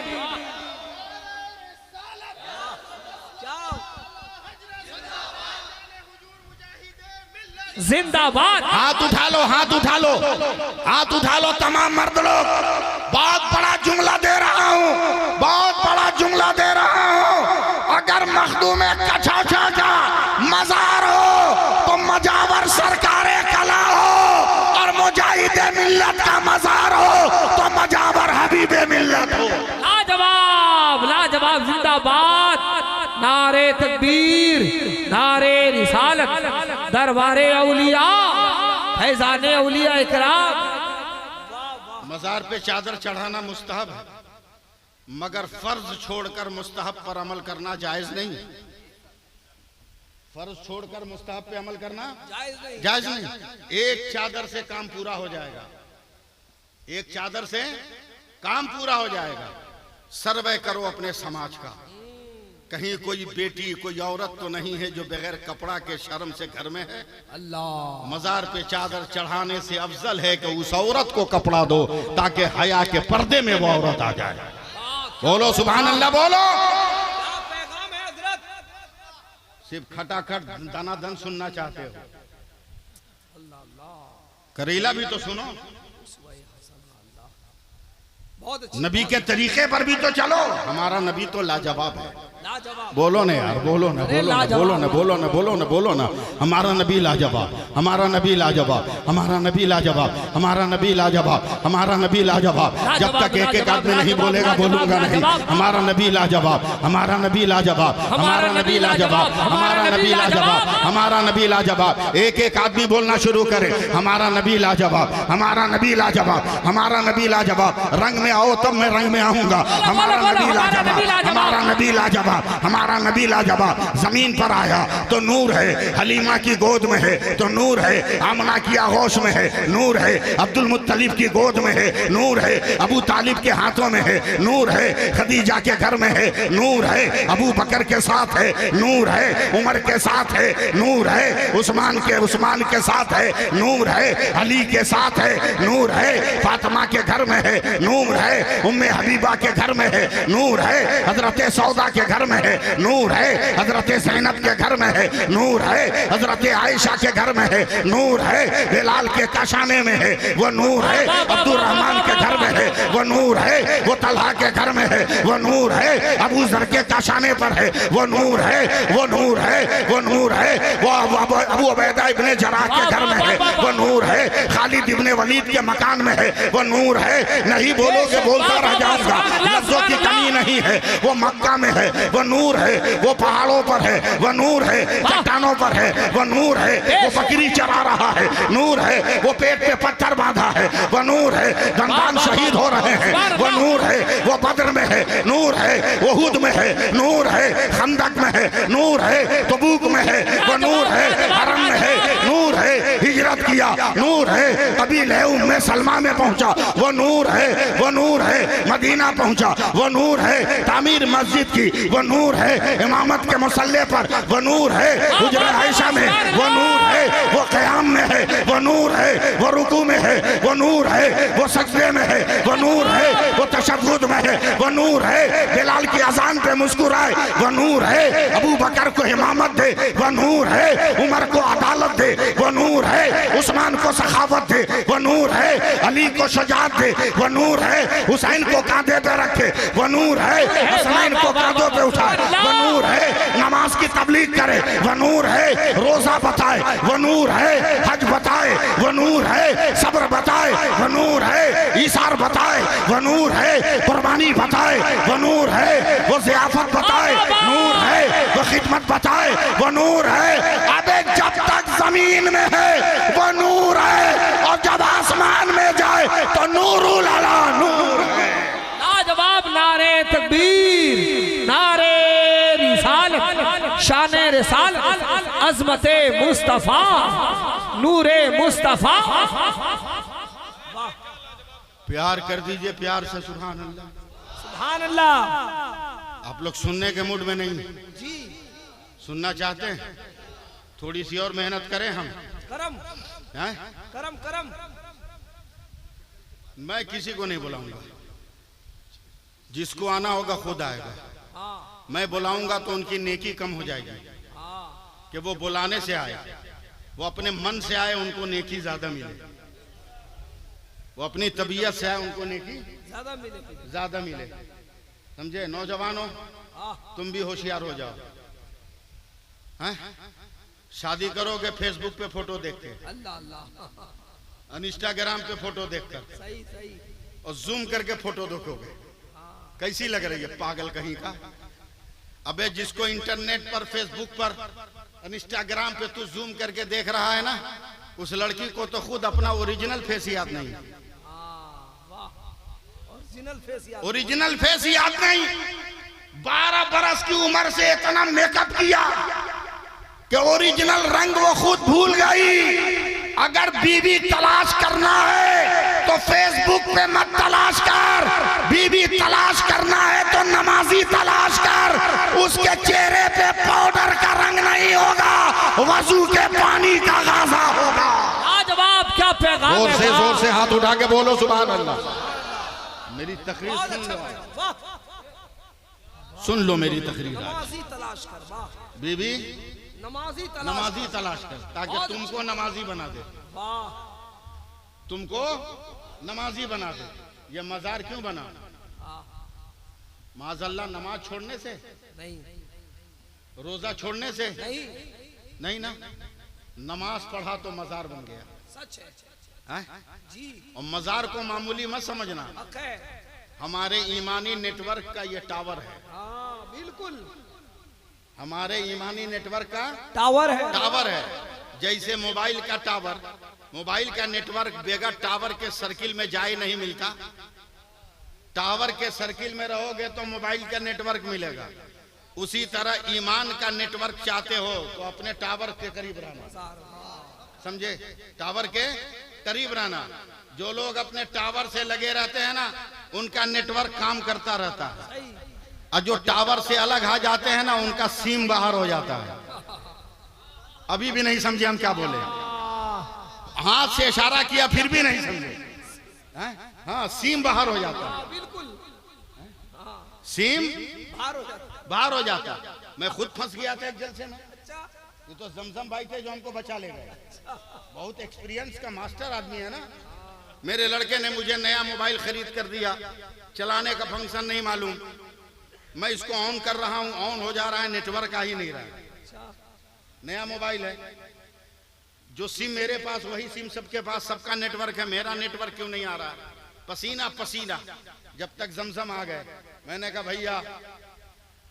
जिंदाबाद।
हाथ उठा लो, हाथ उठा लो, हाथ उठा लो तमाम मर्द लोग। बहुत बड़ा जुमला दे रहा हूँ, बहुत बड़ा जुमला दे रहा हूँ। अगर मखदूमे कछौछा का मजार हो तो मजावर सरकारे कला हो, और मुजाहिदे मिल्लत का मजार हो तो मजावर हबीबे मिल्लत हो।
लाजवाब, लाजवाब, जिंदाबाद, नारे तकबीर, नारे रिसालत, दरबारे औलिया, फैजाने औलिया इकराम।
मजार पे चादर चढ़ाना मुस्तहब है, मगर फर्ज छोड़कर मुस्तहब पर अमल करना जायज नहीं। फर्ज छोड़कर मुस्तहब पे अमल करना जायज नहीं। एक चादर से काम पूरा हो जाएगा, एक चादर से काम पूरा हो जाएगा। सर्वे करो अपने समाज का, कहीं कोई बेटी कोई औरत तो नहीं है जो बगैर कपड़ा के शर्म से घर में है।
अल्लाह
मजार पे चादर चढ़ाने से अफजल है कि उस औरत को कपड़ा दो ताकि हया के पर्दे में वो औरत आ जाए। बोलो सुभान अल्लाह, बोलो। सिर्फ खटाखट दनादन सुनना चाहते हो, करेला भी तो सुनो, नबी के तरीके पर भी तो चलो। हमारा नबी तो लाजवाब है। बोलो ना यार, बोलो ना, बोलो ना, बोलो ना, बोलो ना, बोलो ना, बोलो ना। हमारा नबी लाजवाब, हमारा नबी लाजवाब, हमारा नबी लाजवाब, हमारा नबी लाजवाब, हमारा नबी लाजवाब। जब तक एक एक आदमी नहीं बोलेगा बोलूंगा नहीं। हमारा नबी लाजवाब, हमारा नबी लाजवाब, हमारा नबी लाजवाब, हमारा नबी लाजवाब, हमारा नबी लाजवाब। एक एक आदमी बोलना शुरू करे, हमारा नबी लाजवाब, हमारा नबी लाजवाब, हमारा नबी लाजवाब। रंग में आओ तब मैं रंग में आऊंगा। हमारा नबी लाजवाब, हमारा नबी लाजवाब, हमारा नबी लाजवाब। जमीन पर आया तो नूर है, हलीमा की गोद में है तो नूर है, आमना की आगोश में है नूर है, अब्दुल मुत्तलिब की गोद में है नूर है, अबू तालिब के हाथों में है नूर है, खदीजा के घर में है नूर है, अबू बकर के साथ है नूर है, उमर के साथ है नूर है, उस्मान के साथ है नूर है, अली के साथ है नूर है, फातिमा के घर में है नूर है, उम्मे हबीबा के घर में है नूर है, हजरत सौदा के घर में है नूर है, हजरत ज़ैनब के घर में है नूर है, हजरत आयशा के घर में है नूर है, बिलाल के काशाने में है वो नूर है, अब्दुल रहमान के घर में है वो नूर है, वो तलहा के घर में है वो नूर है, अबू जर के काशाने पर है वो नूर है, वो नूर है, वो नूर है, वो अबू उबैदा इब्ने जराह के घर में है वो नूर है, खालिद इब्ने वलीद के मकान में है वो नूर है। नहीं बोलोगे बोलता रह जाऊंगा, लफ्जों की कमी नहीं है। वो मक्का में है वो नूर है, वो पहाड़ों पर है वो नूर है, चट्टानों पर है वो नूर है, वो बकरी चरा रहा है नूर है, वो पेट पे पत्थर बांधा है वो नूर है, दंदान शहीद हो रहे हैं वो नूर है, वो बद्र में है नूर है, वो हुद में है नूर है, खंदक में है नूर है, तबूक में है वो नूर है, हरम में है नूर है, हिजरत किया नूर है, कबीले उम्मे सलमा में पहुंचा वो नूर है, वो नूर है, मदीना पहुंचा वो नूर है, तामीर मस्जिद की वो नूर है, इमामत के मुसल्ले पर वो नूर है, हुजरा आयशा में वो नूर है, वो क़याम में है वो नूर है, वो रुकू में है वो नूर है, वो सजदे में है वो नूर है, वो तशहुद में है वो नूर है, बिलाल की अजान पे मुस्कुराए वो नूर है, अबू बकर को इमामत दे वो नूर है, उमर को अदालत दे वो नूर है, उस्मान को सखावत दे वो नूर है, अली को शुजाअत दे वो नूर है, हुसैन को कांधे पे रखे वो नूर है, हसनैन को कांधों पे उठाए वो नूर है, नमाज की तबलीग करे वो नूर है, रोजा बताए वो नूर है, हज बताए वो नूर है, सब्र बताए वो नूर है, ईसार बताए वो नूर है, कुर्बानी बताए वो नूर है, वो ज़ियाफत बताए नूर है, वो खिदमत बताए वो नूर है। अबे जब तक जमीन में है वो नूर है, और जब आसमान में जाए तो नूरुल अला नूर है।
लाजवाब नारे तकबीर, नारे रिसालत, शाने रिसालत, अज़मते मुस्तफा, नूरे मुस्तफा।
प्यार कर दीजिए प्यार से सुभान अल्लाह,
सुभान अल्लाह।
आप लोग सुनने के मूड में नहीं जी, सुनना चाहते हैं? थोड़ी सी और मेहनत करें हम।
करम
हैं?
करम करम।
मैं किसी को नहीं बुलाऊंगा, जिसको आना होगा खुद आएगा। मैं बुलाऊंगा तो उनकी नेकी कम हो जाएगी कि वो बुलाने से आए, वो अपने मन से आए उनको नेकी ज्यादा मिले, वो अपनी तबीयत से आए उनको नेकी ज्यादा मिले। समझे? नौजवानों तुम भी होशियार हो जाओ। हैं? शादी करोगे फेसबुक पे फोटो देख के, इंस्टाग्राम पे फोटो देखकर, और जूम करके फोटो देखोगे, कैसी लग रही है पागल कहीं का। अबे जिसको इंटरनेट पर, फेसबुक पर, इंस्टाग्राम पे तू जूम करके देख रहा है ना, उस लड़की को तो खुद अपना ओरिजिनल फेस याद नहीं, ओरिजिनल फेस याद नहीं। 12 बरस की उम्र से इतना मेकअप किया कि ओरिजिनल रंग वो खुद भूल गई। अगर बीवी तलाश करना है तो फेसबुक पे मत तलाश कर, बीवी तलाश करना है तो
तो नमाजी तलाश कर, उसके चेहरे पे पाउडर का रंग नहीं होगा, वजू के पानी का गाजा होगा।
जवाब क्या पैगाम है?
जोर से हाथ उठा के बोलो सुभान अल्लाह। मेरी तकरीर सुन लो मेरी तकरीर।
नमाजी तलाश कर
बीबी,
नमाजी
तलाश कर, ताकि तुमको नमाजी बना दे, तुमको नमाजी बना दे। ये मजार क्यों बना? माज़अल्लाह नमाज छोड़ने से
नहीं,
रोजा छोड़ने से
नहीं,
नहीं ना, नमाज पढ़ा तो मजार बन गया।
सच
है
जी।
और मजार को मामूली मत समझना, हमारे ईमानी नेटवर्क का ये टावर है।
बिल्कुल,
हमारे ईमानी नेटवर्क का
टावर है।
जैसे मोबाइल का टावर, मोबाइल का नेटवर्क बेगर टावर के सर्किल में जाए नहीं मिलता। टावर के सर्किल में रहोगे तो मोबाइल का नेटवर्क मिलेगा। उसी तरह ईमान का नेटवर्क चाहते हो तो अपने टावर के करीब रहना, समझे? टावर के करीब रहना। जो लोग अपने टावर से लगे रहते हैं ना, उनका नेटवर्क काम करता रहता है, और जो टावर से अलग आ जाते हैं ना, उनका सिम बाहर हो जाता है। अभी भी नहीं समझे हम क्या बोले? हाथ से इशारा किया फिर भी नहीं समझे? हाँ, सिम बाहर हो जाता है।
बिल्कुल,
सिम
बाहर
हो जाता। मैं खुद फंस गया था एक जलसे में। ये तो जमजम भाई थे जो हमको बचा ले गए। बहुत एक्सपीरियंस का मास्टर आदमी है ना। मेरे लड़के ने मुझे नया मोबाइल खरीद कर दिया, चलाने का फंक्शन नहीं मालूम। मैं इसको ऑन कर रहा हूँ, ऑन हो जा रहा है, नेटवर्क आ ही नहीं रहा है। नया मोबाइल है, जो सिम मेरे पास वही सिम सबके पास, सबका नेटवर्क है, मेरा नेटवर्क क्यों नहीं आ रहा? पसीना पसीना। जब तक जमजम आ गए, मैंने कहा भैया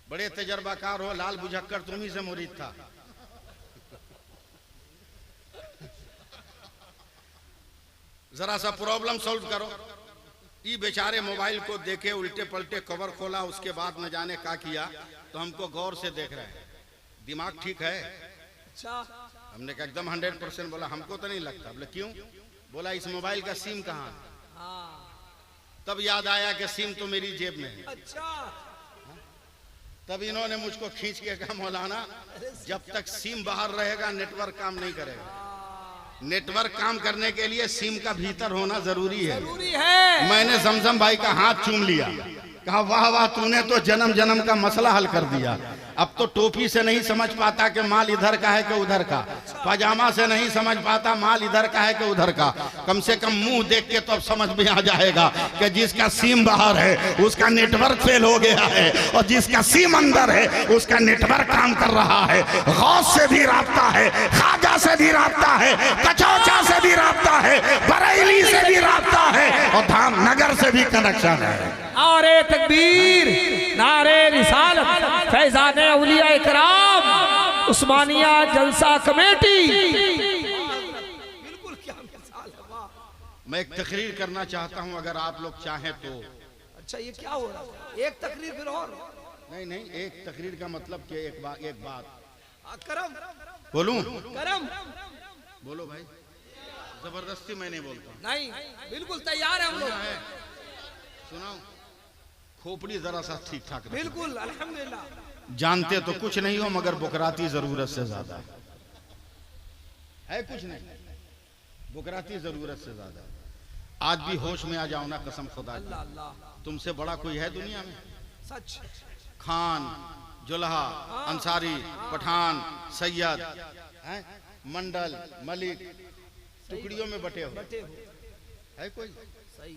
बड़े तजर्बाकार हो, लाल बुझक्कर तुम ही से मुरीद था। जरा सा प्रॉब्लम सॉल्व करो। ये बेचारे मोबाइल को देखे, उल्टे पलटे कवर खोला, उसके बाद न जाने क्या किया, तो हमको गौर से देख रहे हैं। दिमाग ठीक है? हमने कहा एकदम 100%। बोला हमको तो नहीं लगता। बोले क्यों? बोला इस मोबाइल का सिम कहाँ? तब याद आया कि सिम तो मेरी जेब में है। तब इन्होंने मुझको खींच के कहा मौलाना, जब तक सिम बाहर रहेगा नेटवर्क काम नहीं करेगा। नेटवर्क काम करने के लिए सिम का भीतर होना जरूरी है। मैंने जमजम भाई का हाथ चूम लिया, कहा वाह वाह, तूने तो जन्म जन्म का मसला हल कर दिया। अब तो टोपी से नहीं समझ पाता कि माल इधर का है कि उधर का, पजामा से नहीं समझ पाता माल इधर का है कि उधर का। कम से कम मुंह देख के तो अब समझ में आ जाएगा कि जिसका सिम बाहर है उसका नेटवर्क फेल हो गया है, और जिसका सिम अंदर है उसका नेटवर्क काम कर रहा है। गौस से भी राब्ता है, खाजा से भी राब्ता है, कचौचा से भी राब्ता है, बरेली से भी राब्ता है, और धामनगर से भी कनेक्शन है।
नारे तकबीर, नारे रिसालत, फैजाने औलिया इकराम, उस्मानिया जलसा कमेटी। बिल्कुल क्या मिसाल है।
मैं एक तकरीर करना चाहता हूं, अगर आप लोग चाहें तो।
अच्छा, ये क्या हो रहा है? एक तकरीर फिर और?
नहीं, एक तकरीर का मतलब कि एक बात
करम
बोलूं?
करम
बोलो भाई, जबरदस्ती मैं नहीं बोलता।
नहीं, बिल्कुल तैयार है हम लोग।
सुनाओ, खोपड़ी जरा सा ठीक ठाक।
बिल्कुल, अल्हम्दुलिल्लाह।
जानते तो कुछ नहीं हो, मगर बुकराती जरूरत से ज्यादा है। कुछ नहीं, बुकराती जरूरत से ज्यादा। आज भी होश में आ जाओ ना, कसम खुदा की, तुमसे बड़ा कोई है दुनिया में?
सच।
खान, जुल्हा, अंसारी, पठान, सैयद, मंडल, मलिक, टुकड़ियों में बटे हो है कोई?
सही।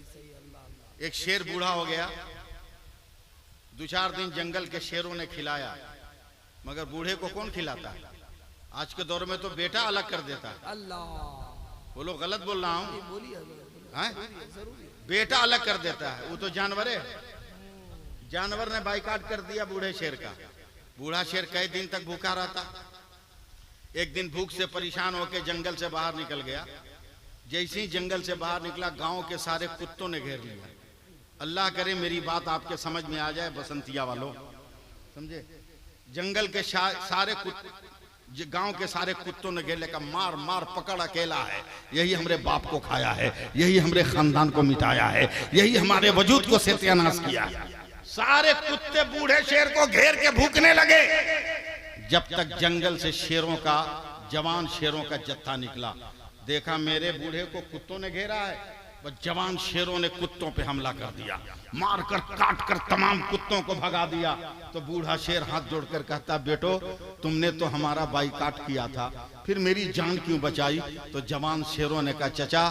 एक शेर बूढ़ा हो गया, 2-4 दिन जंगल के शेरों ने खिलाया, मगर बूढ़े को कौन खिलाता है? आज के दौर में तो बेटा अलग कर देता है।
अल्लाह,
बोलो गलत बोल रहा हूँ? बेटा अलग कर देता है। वो तो जानवर है। जानवर ने बाइकाट कर दिया बूढ़े शेर का। बूढ़ा शेर कई दिन तक भूखा रहता। एक दिन भूख से परेशान होकर जंगल से बाहर निकल गया। जैसे ही जंगल से बाहर निकला, गांव के सारे कुत्तों ने घेर लिया। अल्लाह करे मेरी बात आपके समझ में आ जाए, बसंतिया वालों, समझे? जंगल के सारे गांव के सारे कुत्तों ने घेर लिया। मार मार पकड़, अकेला है, यही हमारे बाप को खाया है, यही हमारे खानदान को मिटाया है, यही हमारे वजूद को सत्यानाश किया। सारे कुत्ते बूढ़े शेर को घेर के भूखने लगे, जब तक जंगल से शेरों का, जवान शेरों का जत्था निकला। देखा मेरे बूढ़े को कुत्तों ने घेरा है, बस जवान शेरों ने कुत्तों पे हमला कर दिया, मारकर काट कर तमाम कुत्तों को भगा दिया। तो बूढ़ा शेर हाथ जोड़कर कहता, बेटो तुमने तो हमारा बाइकाट किया था, फिर मेरी जान क्यों बचाई? तो जवान शेरों ने कहा, चचा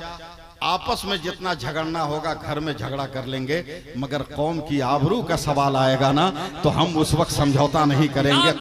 आपस में जितना झगड़ना होगा घर में झगड़ा कर लेंगे, मगर कौम की आबरू का सवाल आएगा ना तो हम उस वक्त समझौता नहीं करेंगे।